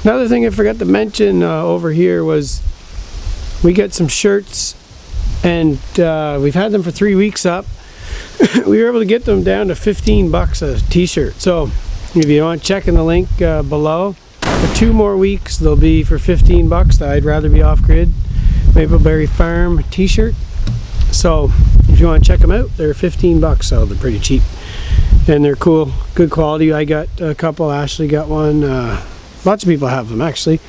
Another thing I forgot to mention over here was we got some shirts, and we've had them for 3 weeks up. We were able to get them down to $15 a t-shirt. So if you want to check in the link below, for 2 more weeks they'll be for $15. I'd rather be off-grid. Mapleberry Farm t-shirt. So if you want to check them out, they're $15, so they're pretty cheap and they're cool, good quality. I got a couple, Ashley got one, lots of people have them actually,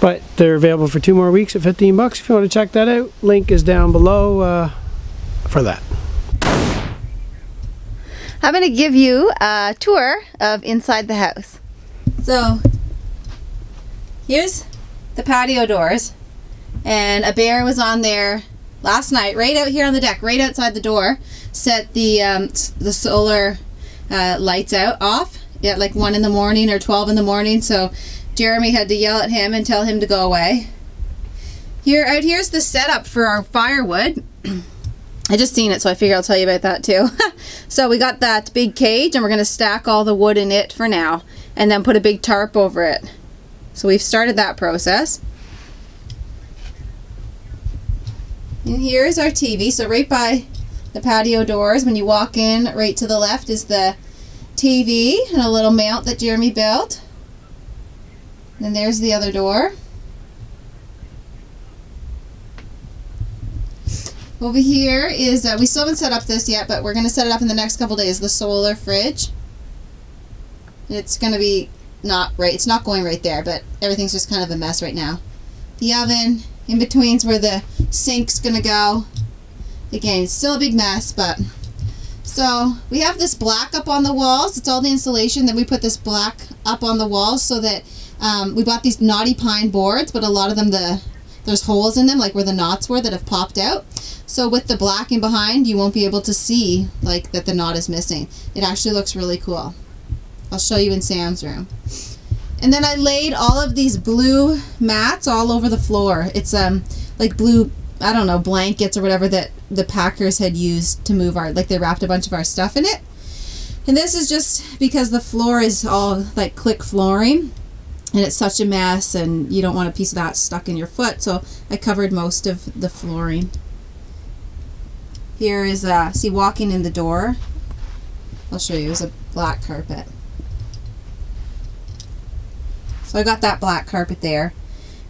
but they're available for 2 more weeks at $15. If you want to check that out, link is down below for that. I'm going to give you a tour of inside the house. So here's the patio doors, and a bear was on there last night, right out here on the deck, right outside the door. Set the solar lights off at like 1 in the morning or 12 in the morning, so Jeremy had to yell at him and tell him to go away. Here's the setup for our firewood. I just seen it, so I figure I'll tell you about that too. So we got that big cage, and we're going to stack all the wood in it for now, and then put a big tarp over it. So we've started that process. And here's our TV. So right by the patio doors, when you walk in, right to the left is the TV and a little mount that Jeremy built. And then there's the other door. Over here is, we still haven't set up this yet, but we're going to set it up in the next couple days, the solar fridge. It's going to be it's not going right there, but everything's just kind of a mess right now. The oven, in between's where the sink's going to go. Again, it's still a big mess, but... So, we have this black up on the walls. It's all the insulation. Then we put this black up on the walls so that we bought these knotty pine boards, but a lot of them, there's holes in them, like where the knots were that have popped out. So with the black in behind, you won't be able to see like that the knot is missing. It actually looks really cool. I'll show you in Sam's room. And then I laid all of these blue mats all over the floor. It's like blue, I don't know, blankets or whatever that the packers had used to move like they wrapped a bunch of our stuff in it. And this is just because the floor is all like click flooring, and it's such a mess, and you don't want a piece of that stuck in your foot, so I covered most of the flooring. Here is, see, walking in the door, I'll show you, it's a black carpet. So I got that black carpet there.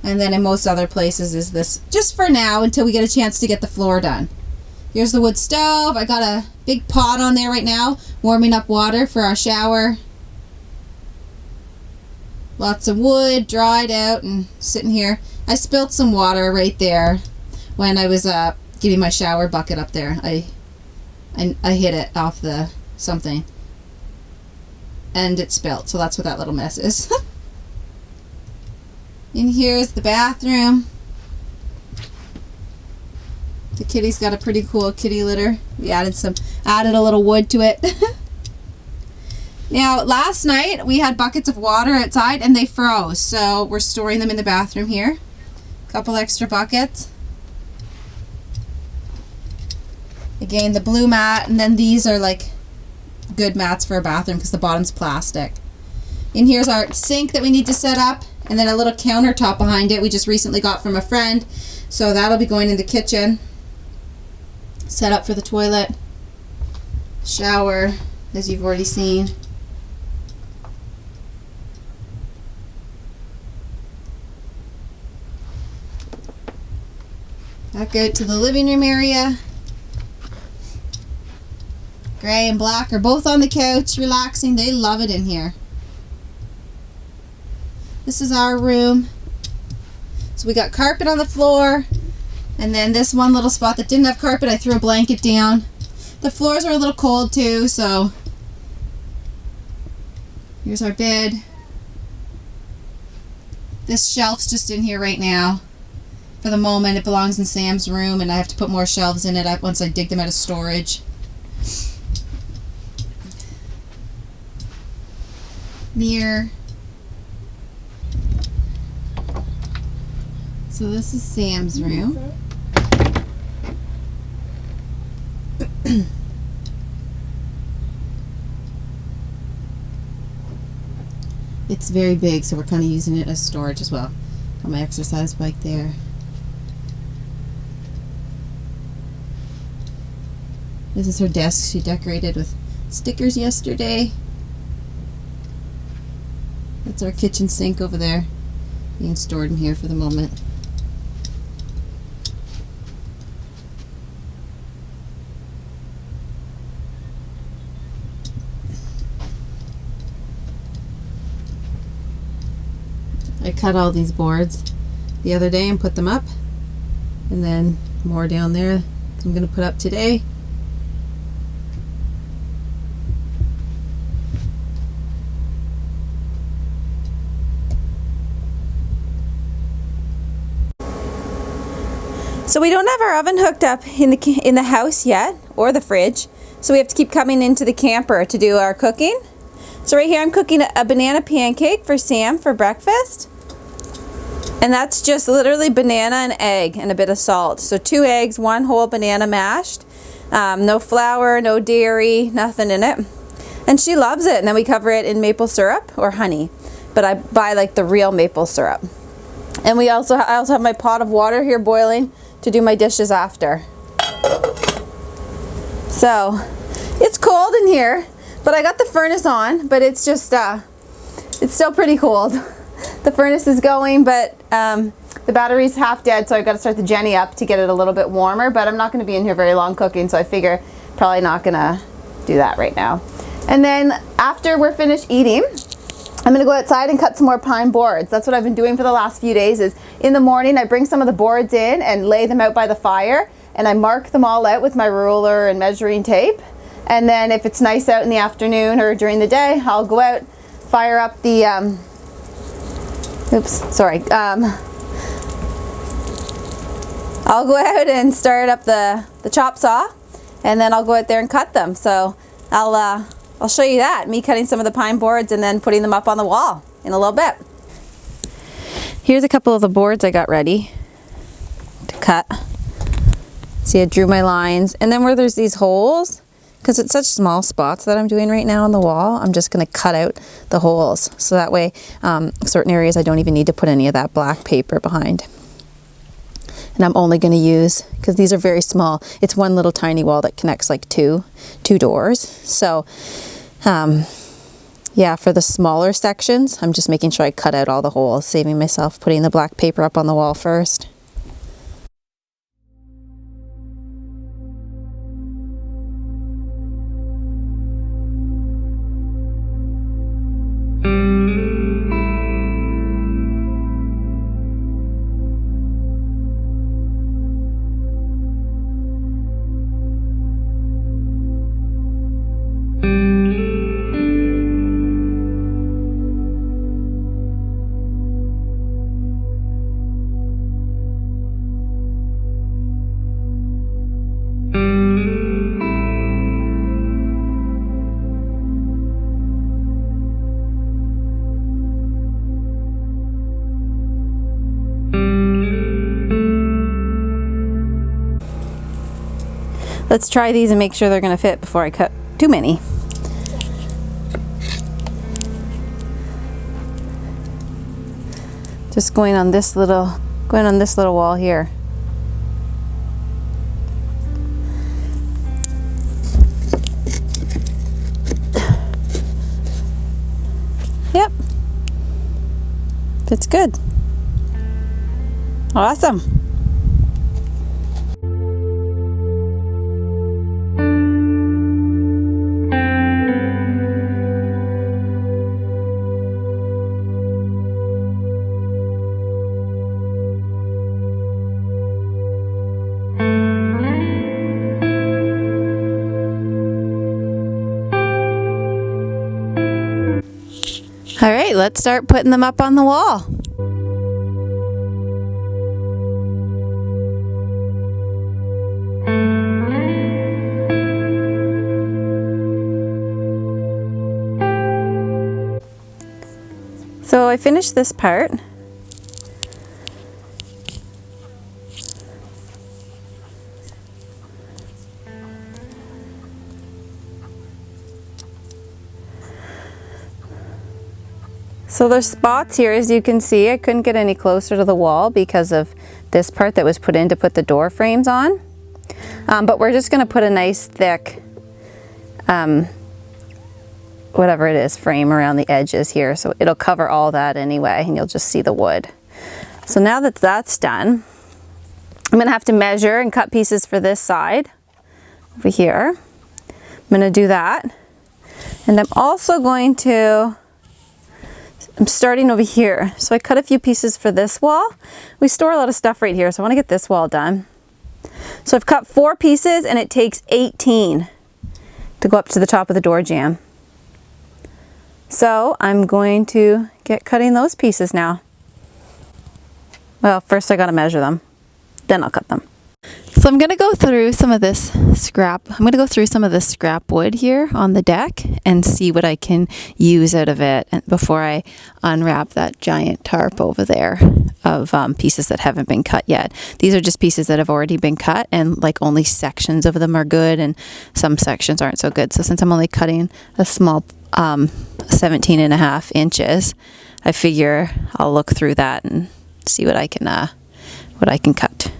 And then in most other places is this, just for now, until we get a chance to get the floor done. Here's the wood stove. I got a big pot on there right now, warming up water for our shower. Lots of wood, dried out and sitting here. I spilled some water right there when I was getting my shower bucket up there. I hit it off the something, and it spilled, so that's what that little mess is. And here's the bathroom. The kitty's got a pretty cool kitty litter. We added a little wood to it. Now, last night we had buckets of water outside and they froze, so we're storing them in the bathroom here. A couple extra buckets. Again, the blue mat, and then these are like good mats for a bathroom because the bottom's plastic. And here's our sink that we need to set up, and then a little countertop behind it we just recently got from a friend, so that'll be going in the kitchen. Set up for the toilet, shower, as you've already seen. Back out to the living room area. Gray and Black are both on the couch relaxing. They love it in here. This is our room. So we got carpet on the floor, and then this one little spot that didn't have carpet, I threw a blanket down. The floors are a little cold too, so here's our bed. This shelf's just in here right now. For the moment, it belongs in Sam's room, and I have to put more shelves in it once I dig them out of storage. Mirror. So this is Sam's room. It's very big, so we're kind of using it as storage as well. Got my exercise bike there. This is her desk. She decorated with stickers yesterday. That's our kitchen sink over there, being stored in here for the moment. I cut all these boards the other day and put them up, and then more down there I'm going to put up today. So we don't have our oven hooked up in the house yet, or the fridge, so we have to keep coming into the camper to do our cooking. So right here I'm cooking a banana pancake for Sam for breakfast. And that's just literally banana and egg and a bit of salt. So 2 eggs, 1 whole banana mashed. No flour, no dairy, nothing in it. And she loves it. And then we cover it in maple syrup or honey. But I buy like the real maple syrup. And I also have my pot of water here boiling to do my dishes after. So it's cold in here, but I got the furnace on, but it's just, it's still pretty cold. The furnace is going, but the battery's half dead, so I've got to start the Jenny up to get it a little bit warmer, but I'm not going to be in here very long cooking, so I figure probably not going to do that right now. And then after we're finished eating, I'm going to go outside and cut some more pine boards. That's what I've been doing for the last few days. Is in the morning I bring some of the boards in and lay them out by the fire, and I mark them all out with my ruler and measuring tape. And then if it's nice out in the afternoon or during the day, I'll go out, fire up the I'll go out and start up the chop saw, and then I'll go out there and cut them. So I'll show you that, me cutting some of the pine boards and then putting them up on the wall in a little bit. Here's a couple of the boards I got ready to cut. See, I drew my lines, and then where there's these holes, because it's such small spots that I'm doing right now on the wall, I'm just going to cut out the holes. So that way, certain areas I don't even need to put any of that black paper behind. And I'm only going to use, because these are very small, it's one little tiny wall that connects like two doors. So, yeah, for the smaller sections, I'm just making sure I cut out all the holes, saving myself putting the black paper up on the wall first. Let's try these and make sure they're going to fit before I cut too many. Just going on this little wall here. Yep. Fits good. Awesome. All right, let's start putting them up on the wall. So I finished this part. So there's spots here, as you can see. I couldn't get any closer to the wall because of this part that was put in to put the door frames on. But we're just gonna put a nice thick, whatever it is, frame around the edges here. So it'll cover all that anyway, and you'll just see the wood. So now that that's done, I'm gonna have to measure and cut pieces for this side over here. I'm gonna do that. And I'm also going to, I'm starting over here. So I cut a few pieces for this wall. We store a lot of stuff right here, so I wanna get this wall done. So I've cut 4 pieces and it takes 18 to go up to the top of the door jamb. So I'm going to get cutting those pieces now. Well, first I gotta measure them, then I'll cut them. So I'm gonna go through some of this scrap. I'm gonna go through some of this scrap wood here on the deck and see what I can use out of it before I unwrap that giant tarp over there of pieces that haven't been cut yet. These are just pieces that have already been cut, and like only sections of them are good and some sections aren't so good. So since I'm only cutting a small 17.5 inches, I figure I'll look through that and see what I can cut.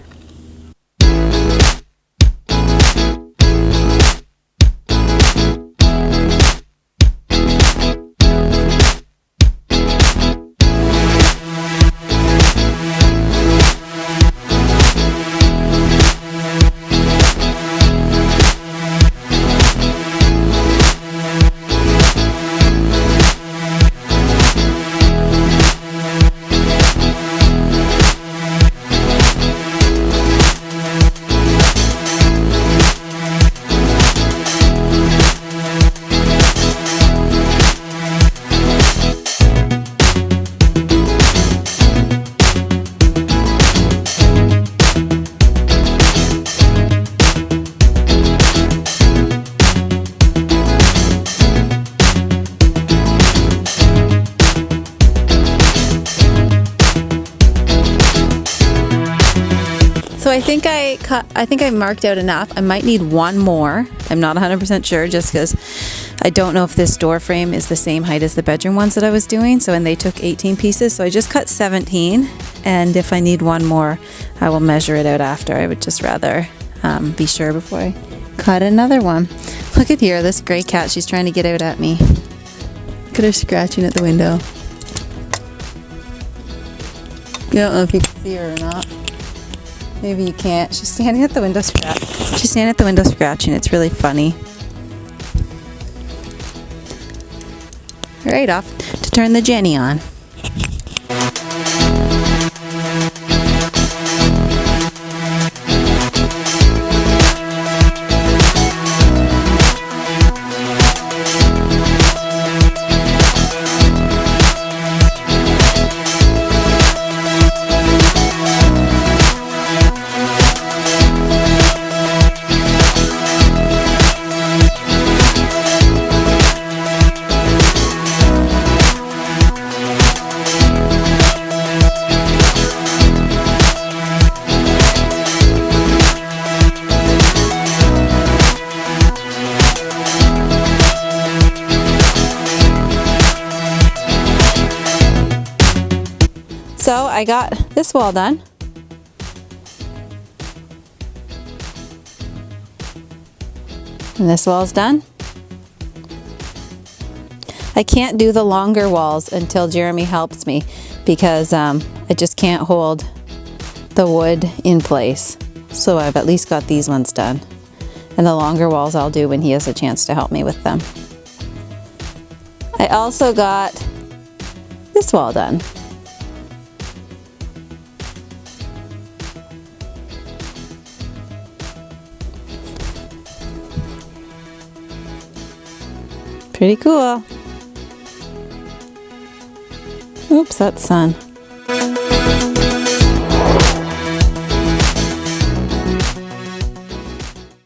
So I think I marked out enough. I might need one more. I'm not 100% sure, just because I don't know if this door frame is the same height as the bedroom ones that I was doing. So, and they took 18 pieces, so I just cut 17. And if I need one more, I will measure it out after. I would just rather be sure before I cut another one. Look at here, this gray cat. She's trying to get out at me. Look at her scratching at the window. I don't know if you can see her or not. Maybe you can't. She's standing at the window scratching. It's really funny. All right, off to turn the Jenny on. So I got this wall done. And this wall's done. I can't do the longer walls until Jeremy helps me because I just can't hold the wood in place. So I've at least got these ones done. And the longer walls I'll do when he has a chance to help me with them. I also got this wall done. Pretty cool. Oops, that's sun.